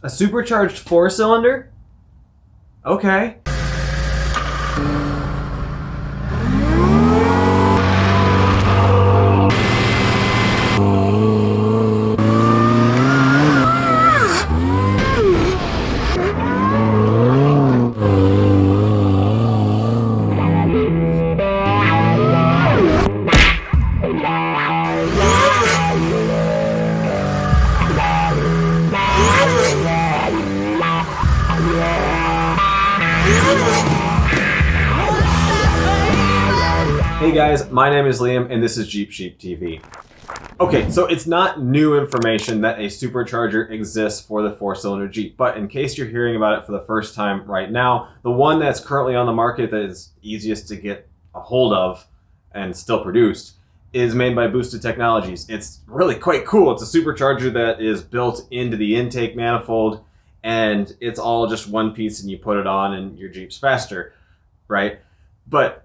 A supercharged 4-cylinder? Okay. Hey guys, my name is Liam and this is Jeep Sheep TV. Okay, so it's not new information that a supercharger exists for the 4-cylinder Jeep, but in case you're hearing about it for the first time right now, the one that's currently on the market that is easiest to get a hold of and still produced is made by Boosted Technologies. It's really quite cool. It's a supercharger that is built into the intake manifold, and it's all just one piece and you put it on and your Jeep's faster, right? But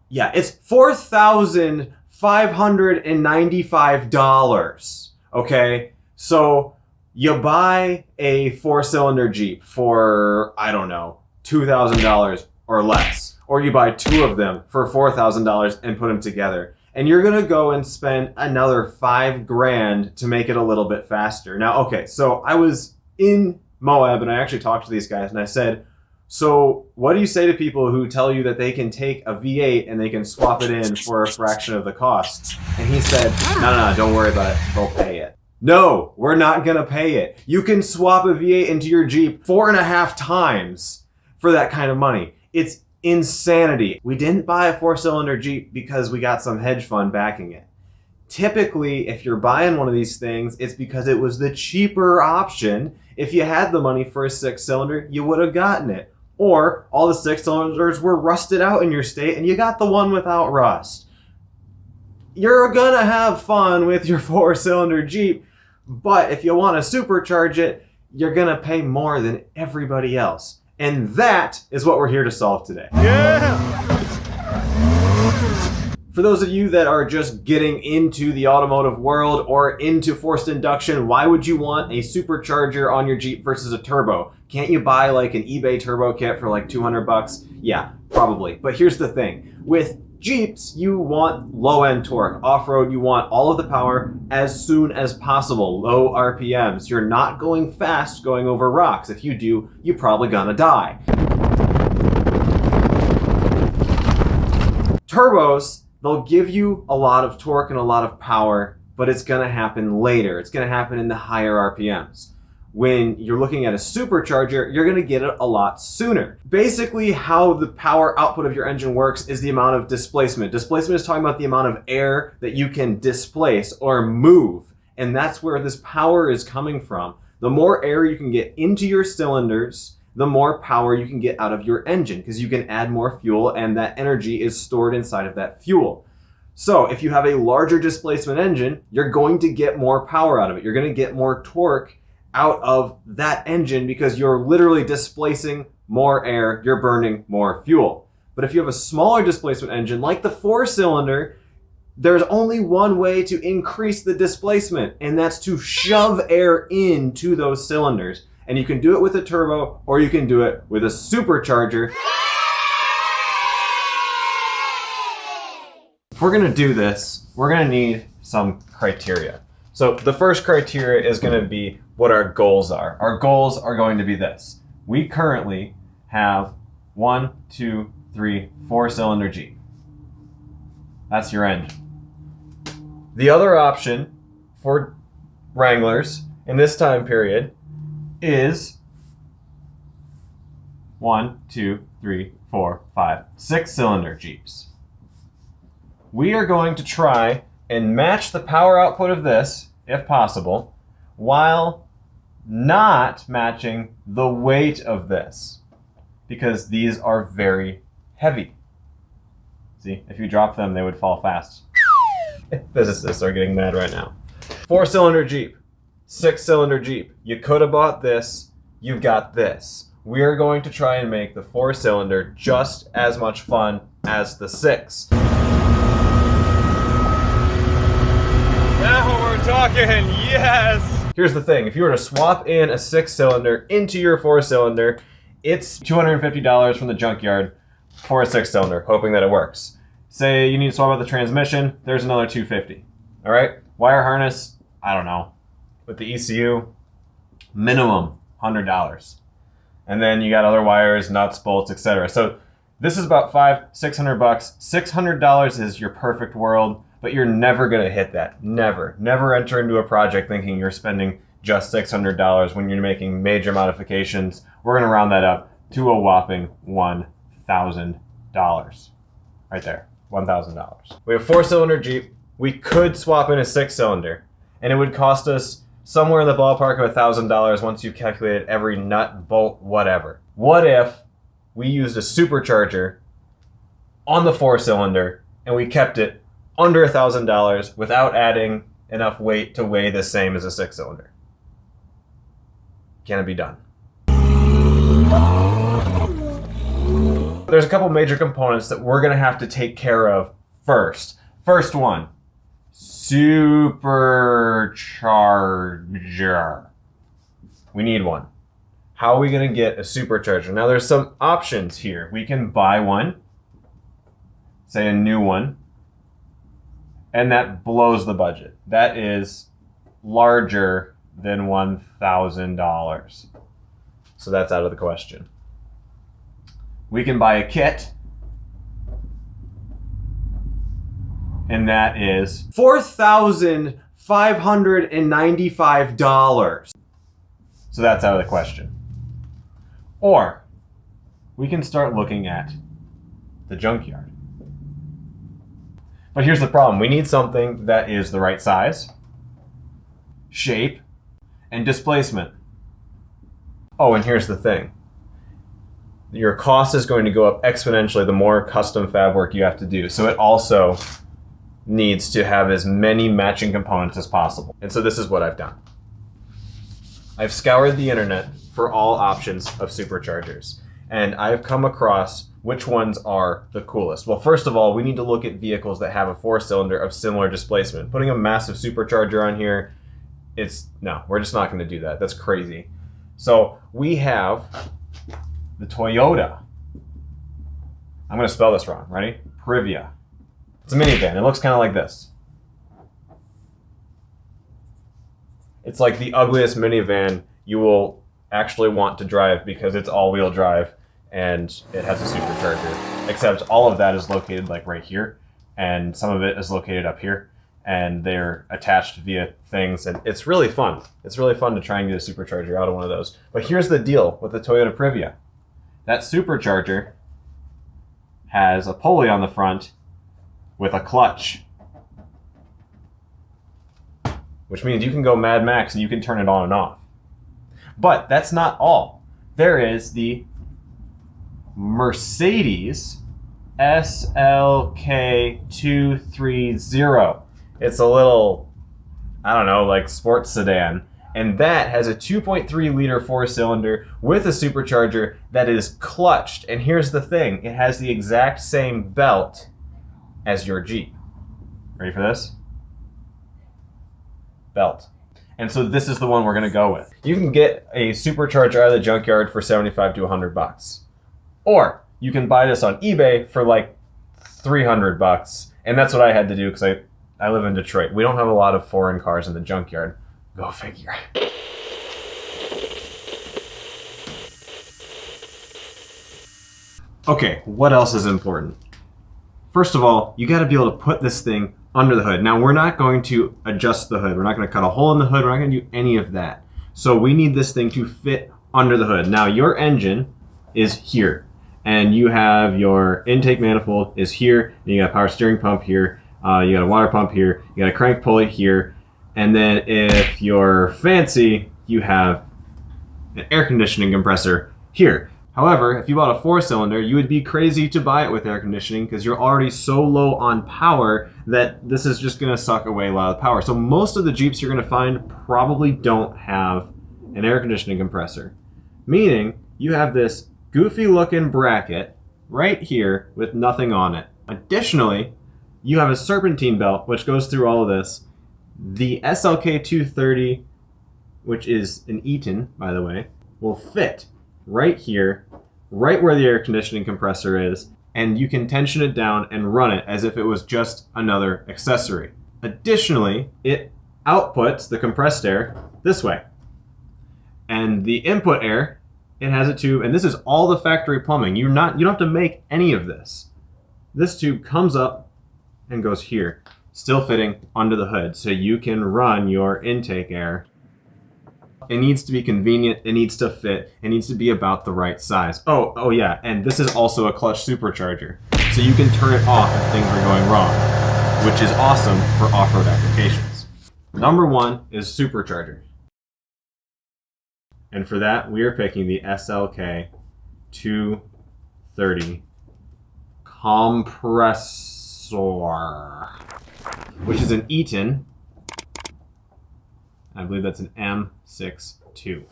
yeah, it's $4,595, okay? So you buy a 4-cylinder Jeep for, I don't know, $2,000 or less. Or you buy two of them for $4,000 and put them together. And you're gonna go and spend another $5,000 to make it a little bit faster. Now, okay, so I was in Moab and I actually talked to these guys and I said, so what do you say to people who tell you that they can take a V8 and they can swap it in for a fraction of the cost? And he said, no, don't worry about it. They'll pay it. No, we're not going to pay it. You can swap a V8 into your Jeep 4.5 times for that kind of money. It's insanity. We didn't buy a 4-cylinder Jeep because we got some hedge fund backing it. Typically, if you're buying one of these things, it's because it was the cheaper option. If you had the money for a 6-cylinder, you would have gotten it. Or all the 6-cylinders were rusted out in your state and you got the one without rust. You're gonna have fun with your 4-cylinder Jeep, but if you want to supercharge it, you're gonna pay more than everybody else. And that is what we're here to solve today. Yeah! For those of you that are just getting into the automotive world or into forced induction, why would you want a supercharger on your Jeep versus a turbo? Can't you buy like an eBay turbo kit for like 200 bucks? Yeah, probably. But here's the thing. With Jeeps, you want low-end torque. Off-road, you want all of the power as soon as possible. Low RPMs. You're not going fast going over rocks. If you do, you're probably gonna die. Turbos, they'll give you a lot of torque and a lot of power, but it's going to happen later. It's going to happen in the higher RPMs. When you're looking at a supercharger, you're going to get it a lot sooner. Basically, how the power output of your engine works is the amount of displacement. Displacement is talking about the amount of air that you can displace or move, and that's where this power is coming from. The more air you can get into your cylinders, the more power you can get out of your engine because you can add more fuel and that energy is stored inside of that fuel. So if you have a larger displacement engine, you're going to get more power out of it. You're going to get more torque out of that engine because you're literally displacing more air, you're burning more fuel. But if you have a smaller displacement engine like the 4-cylinder, there's only one way to increase the displacement, and that's to shove air into those cylinders. And you can do it with a turbo, or you can do it with a supercharger. If we're gonna do this, we're gonna need some criteria. So the first criteria is gonna be what our goals are. Our goals are going to be this. We currently have 1, 2, 3, 4-cylinder Jeep. That's your engine. The other option for Wranglers in this time period is 1, 2, 3, 4, 5, 6-cylinder Jeeps. We are going to try and match the power output of this, if possible, while not matching the weight of this, because these are very heavy. See, if you drop them, they would fall fast. Physicists are getting mad right now. 4-cylinder Jeep. 6-cylinder Jeep. You could have bought this, you've got this. We are going to try and make the 4-cylinder just as much fun as the 6. Now we're talking, yes! Here's the thing, if you were to swap in a 6-cylinder into your 4-cylinder, it's $250 from the junkyard for a 6-cylinder, hoping that it works. Say you need to swap out the transmission, there's another $250. All right, wire harness, I don't know. With the ECU, minimum $100. And then you got other wires, nuts, bolts, etc. So this is about $500-600 bucks. $600 is your perfect world, but you're never gonna hit that. Never. Never enter into a project thinking you're spending just $600 when you're making major modifications. We're gonna round that up to a whopping $1,000. Right there, $1,000. We have 4-cylinder Jeep. We could swap in a 6-cylinder, and it would cost us somewhere in the ballpark of $1,000 once you've calculated every nut, bolt, whatever. What if we used a supercharger on the 4-cylinder and we kept it under $1,000 without adding enough weight to weigh the same as a 6-cylinder? Can it be done? There's a couple major components that we're gonna have to take care of first. First one, Supercharger. We need one. How are we gonna get a supercharger? Now there's some options here. We can buy one, say a new one, and that blows the budget. That is larger than $1,000. So that's out of the question. We can buy a kit, and that is $4,595. So that's out of the question. Or we can start looking at the junkyard. But here's the problem. We need something that is the right size, shape, and displacement. Oh, and here's the thing. Your cost is going to go up exponentially the more custom fab work you have to do. So it also needs to have as many matching components as possible. And so this is what I've done. I've scoured the internet for all options of superchargers, and I've come across which ones are the coolest. Well, first of all, we need to look at vehicles that have a 4-cylinder of similar displacement. Putting a massive supercharger on here, no, we're just not going to do that. That's crazy. So we have the Toyota. I'm going to spell this wrong. Ready? Privia. It's a minivan. It looks kind of like this. It's like the ugliest minivan you will actually want to drive because it's all-wheel drive and it has a supercharger. Except all of that is located like right here, and some of it is located up here, and they're attached via things, and it's really fun. It's really fun to try and get a supercharger out of one of those. But here's the deal with the Toyota Privia. That supercharger has a pulley on the front with a clutch, which means you can go Mad Max and you can turn it on and off. But that's not all. There is the Mercedes SLK230. It's a little, I don't know, like sports sedan. And that has a 2.3 liter 4-cylinder with a supercharger that is clutched. And here's the thing, it has the exact same belt as your Jeep. Ready for this? Belt. And so this is the one we're gonna go with. You can get a supercharger out of the junkyard for 75 to 100 bucks. Or you can buy this on eBay for like 300 bucks. And that's what I had to do because I live in Detroit. We don't have a lot of foreign cars in the junkyard. Go figure. Okay, what else is important? First of all, you gotta be able to put this thing under the hood. Now, we're not going to adjust the hood. We're not gonna cut a hole in the hood. We're not gonna do any of that. So we need this thing to fit under the hood. Now, your engine is here, and you have your intake manifold is here, and you got a power steering pump here, you got a water pump here, you got a crank pulley here, and then if you're fancy, you have an air conditioning compressor here. However, if you bought a 4-cylinder, you would be crazy to buy it with air conditioning because you're already so low on power that this is just gonna suck away a lot of power. So most of the Jeeps you're gonna find probably don't have an air conditioning compressor, meaning you have this goofy looking bracket right here with nothing on it. Additionally, you have a serpentine belt which goes through all of this. The SLK230 which is an Eaton, by the way, will fit right here, right where the air conditioning compressor is, and you can tension it down and run it as if it was just another accessory. Additionally, it outputs the compressed air this way. And the input air, it has a tube, and this is all the factory plumbing. You don't have to make any of this. This tube comes up and goes here, still fitting under the hood, so you can run your intake air. It needs to be convenient, it needs to fit, it needs to be about the right size. Oh yeah, and this is also a clutch supercharger, so you can turn it off if things are going wrong, which is awesome for off-road applications. Number 1 is Supercharger. And for that, we are picking the SLK 230 compressor, which is an Eaton. I believe that's an M62.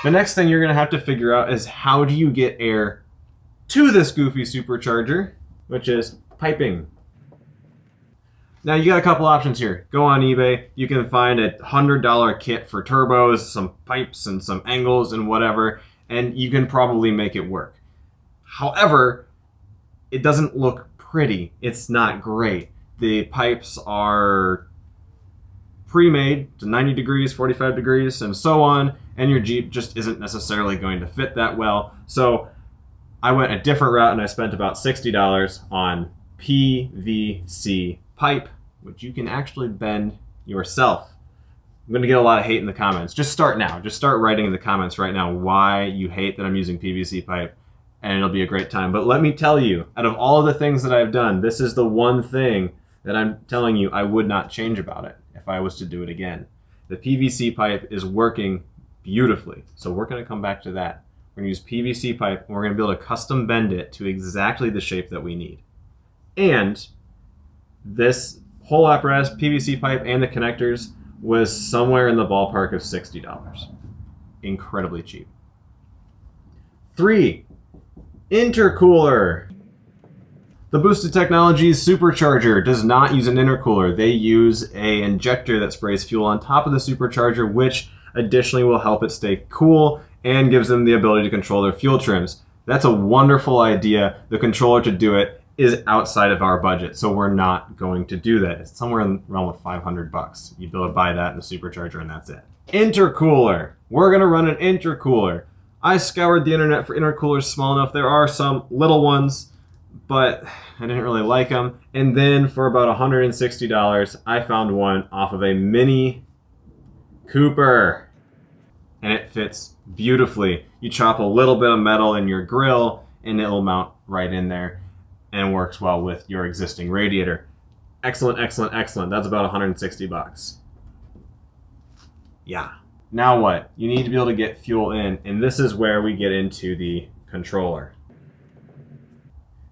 The next thing you're going to have to figure out is how do you get air to this goofy supercharger, which is piping. Now you got a couple options here. Go on eBay, you can find a $100 kit for turbos, some pipes and some angles and whatever, and you can probably make it work. However, it doesn't look pretty. It's not great. The pipes are pre-made to 90 degrees, 45 degrees, and so on, and your Jeep just isn't necessarily going to fit that well. So I went a different route and I spent about $60 on PVC pipe, which you can actually bend yourself. I'm going to get a lot of hate in the comments. Just start now. Just start writing in the comments right now why you hate that I'm using PVC pipe, and it'll be a great time. But let me tell you, out of all of the things that I've done, this is the one thing that I'm telling you I would not change about it if I was to do it again. The PVC pipe is working beautifully. So we're going to come back to that. We're going to use PVC pipe, and we're going to be able to custom bend it to exactly the shape that we need. And this whole apparatus, PVC pipe and the connectors, was somewhere in the ballpark of $60. Incredibly cheap. 3, intercooler. The Boosted Technologies Supercharger does not use an intercooler. They use an injector that sprays fuel on top of the supercharger, which additionally will help it stay cool and gives them the ability to control their fuel trims. That's a wonderful idea. The controller to do it is outside of our budget, so we're not going to do that. It's somewhere in the realm of $500. You'd be able to buy that in the supercharger and that's it. Intercooler. We're going to run an intercooler. I scoured the internet for intercoolers small enough. There are some little ones, but I didn't really like them. And then for about $160, I found one off of a Mini Cooper. And it fits beautifully. You chop a little bit of metal in your grill and it'll mount right in there and works well with your existing radiator. Excellent, excellent, excellent. That's about $160. Yeah. Now what? You need to be able to get fuel in, and this is where we get into the controller.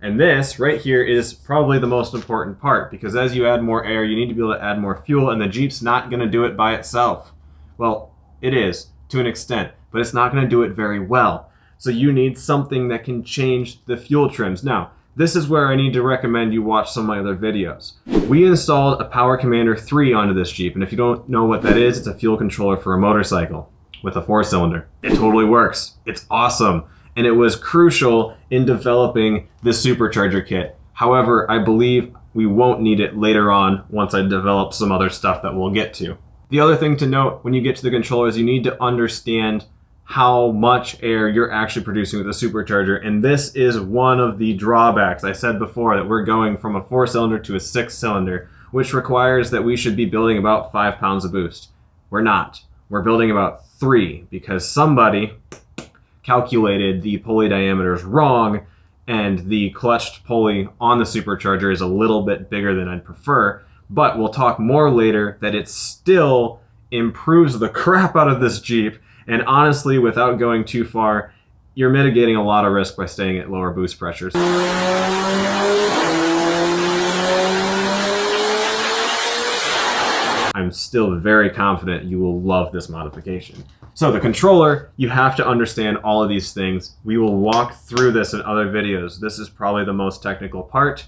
And this right here is probably the most important part, because as you add more air, you need to be able to add more fuel, and the Jeep's not going to do it by itself. Well, it is, to an extent, but it's not going to do it very well. So you need something that can change the fuel trims. Now, this is where I need to recommend you watch some of my other videos. We installed a Power Commander 3 onto this Jeep, and if you don't know what that is, it's a fuel controller for a motorcycle with a 4-cylinder. It totally works. It's awesome. And it was crucial in developing this supercharger kit. However, I believe we won't need it later on once I develop some other stuff that we'll get to. The other thing to note when you get to the controller is you need to understand how much air you're actually producing with the supercharger, and this is one of the drawbacks. I said before that we're going from a 4-cylinder to a 6-cylinder, which requires that we should be building about 5 pounds of boost. We're not. We're building about 3 because somebody calculated the pulley diameters wrong, and the clutched pulley on the supercharger is a little bit bigger than I'd prefer, but we'll talk more later that it still improves the crap out of this Jeep. And honestly, without going too far, you're mitigating a lot of risk by staying at lower boost pressures. I'm still very confident you will love this modification. So the controller, you have to understand all of these things. We will walk through this in other videos. This is probably the most technical part.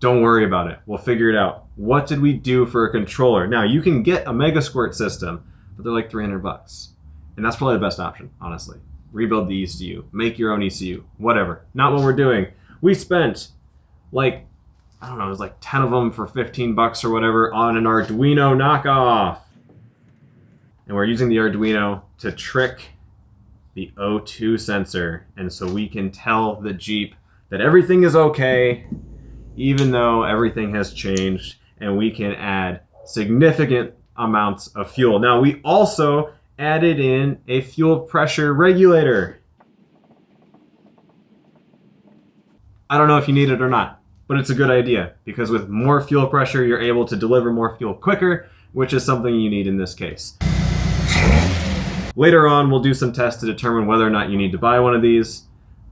Don't worry about it. We'll figure it out. What did we do for a controller? Now, you can get a Mega Squirt system, but they're like $300. And that's probably the best option, honestly. Rebuild the ECU. Make your own ECU. Whatever. Not what we're doing. We spent like, I don't know, it was like 10 of them for 15 bucks or whatever on an Arduino knockoff. And we're using the Arduino to trick the O2 sensor. And so we can tell the Jeep that everything is okay, even though everything has changed, and we can add significant amounts of fuel. Now, we also added in a fuel pressure regulator. I don't know if you need it or not, but it's a good idea, because with more fuel pressure, you're able to deliver more fuel quicker, which is something you need in this case. Later on, we'll do some tests to determine whether or not you need to buy one of these,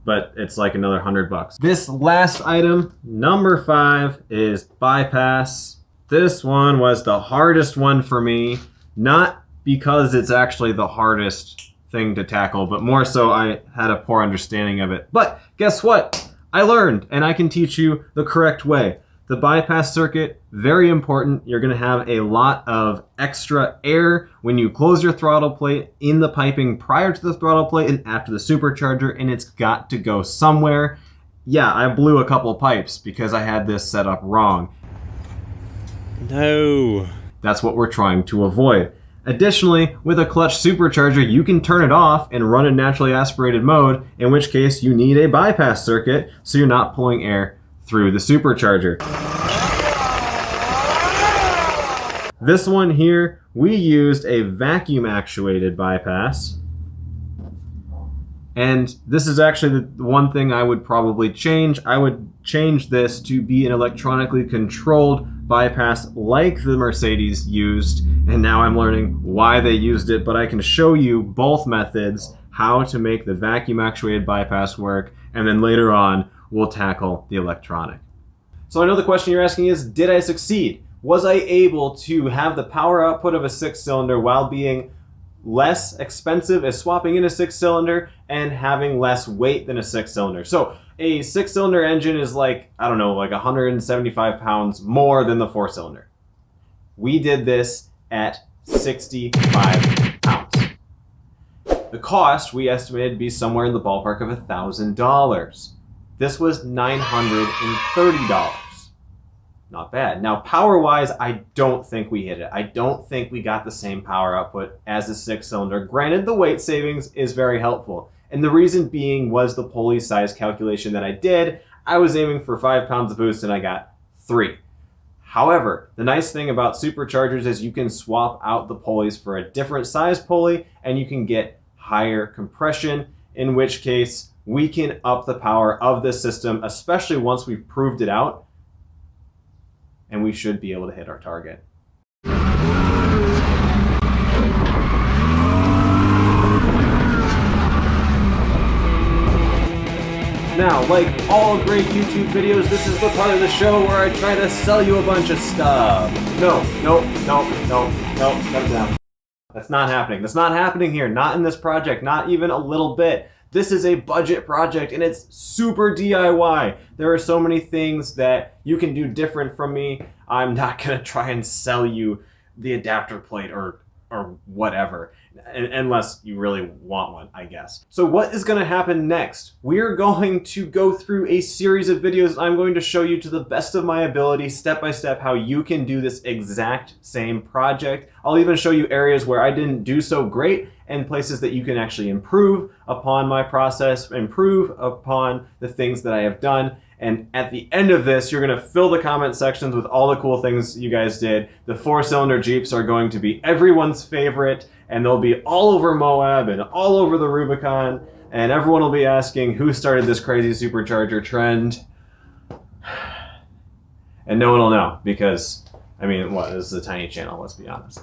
but it's like another $100. This last item, number 5, is bypass. This one was the hardest one for me, not because it's actually the hardest thing to tackle, but more so I had a poor understanding of it. But guess what? I learned, and I can teach you the correct way. The bypass circuit, very important. You're gonna have a lot of extra air when you close your throttle plate in the piping prior to the throttle plate and after the supercharger, and it's got to go somewhere. Yeah, I blew a couple pipes because I had this set up wrong. No. That's what we're trying to avoid. Additionally, with a clutch supercharger, you can turn it off and run in naturally aspirated mode, in which case you need a bypass circuit so you're not pulling air through the supercharger. This one here, we used a vacuum actuated bypass. And this is actually the one thing I would probably change. I would change this to be an electronically controlled bypass like the Mercedes used. And now I'm learning why they used it, but I can show you both methods, how to make the vacuum actuated bypass work, and then later on, we'll tackle the electronic. So I know the question you're asking is, did I succeed? Was I able to have the power output of a 6-cylinder while being less expensive as swapping in a 6-cylinder and having less weight than a 6-cylinder? So a 6-cylinder engine is like, I don't know, like 175 pounds more than the 4-cylinder. We did this at 65 pounds. The cost we estimated to be somewhere in the ballpark of $1,000. This was $930. Not bad. Now, power-wise, I don't think we hit it. I don't think we got the same power output as a 6-cylinder. Granted, the weight savings is very helpful. And the reason being was the pulley size calculation that I did. I was aiming for 5 pounds of boost and I got 3. However, the nice thing about superchargers is you can swap out the pulleys for a different size pulley and you can get higher compression, in which case we can up the power of this system, especially once we've proved it out, and we should be able to hit our target. Now, like all great YouTube videos, this is the part of the show where I try to sell you a bunch of stuff. No, cut it down. That's not happening. That's not happening here. Not in this project, not even a little bit. This is a budget project and it's super DIY. There are so many things that you can do different from me. I'm not gonna try and sell you the adapter plate or whatever, unless you really want one, I guess. So what is gonna happen next? We're going to go through a series of videos. I'm going to show you to the best of my ability, step by step, how you can do this exact same project. I'll even show you areas where I didn't do so great and places that you can actually improve upon my process, improve upon the things that I have done. And at the end of this, you're gonna fill the comment sections with all the cool things you guys did. The 4-cylinder Jeeps are going to be everyone's favorite, and they'll be all over Moab and all over the Rubicon, and everyone will be asking who started this crazy supercharger trend. And no one will know because, I mean, what, this is a tiny channel, let's be honest.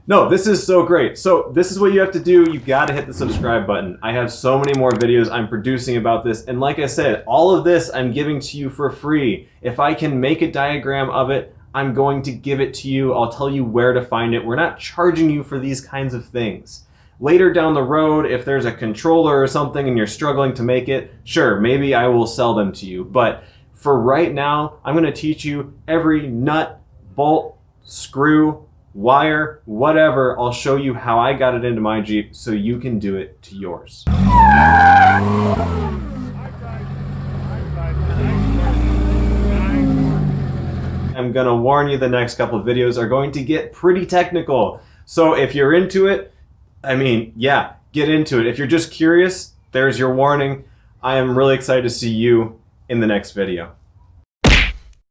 No, this is so great. So this is what you have to do. You've got to hit the subscribe button. I have so many more videos I'm producing about this. And like I said, all of this I'm giving to you for free. If I can make a diagram of it, I'm going to give it to you. I'll tell you where to find it. We're not charging you for these kinds of things. Later down the road, if there's a controller or something and you're struggling to make it, sure, maybe I will sell them to you. But For right now, I'm going to teach you every nut, bolt, screw, wire, whatever. I'll show you how I got it into my Jeep so you can do it to yours. I'm gonna warn you, the next couple of videos are going to get pretty technical. So if you're into it, I mean, yeah, get into it. If you're just curious, there's your warning. I am really excited to see you in the next video.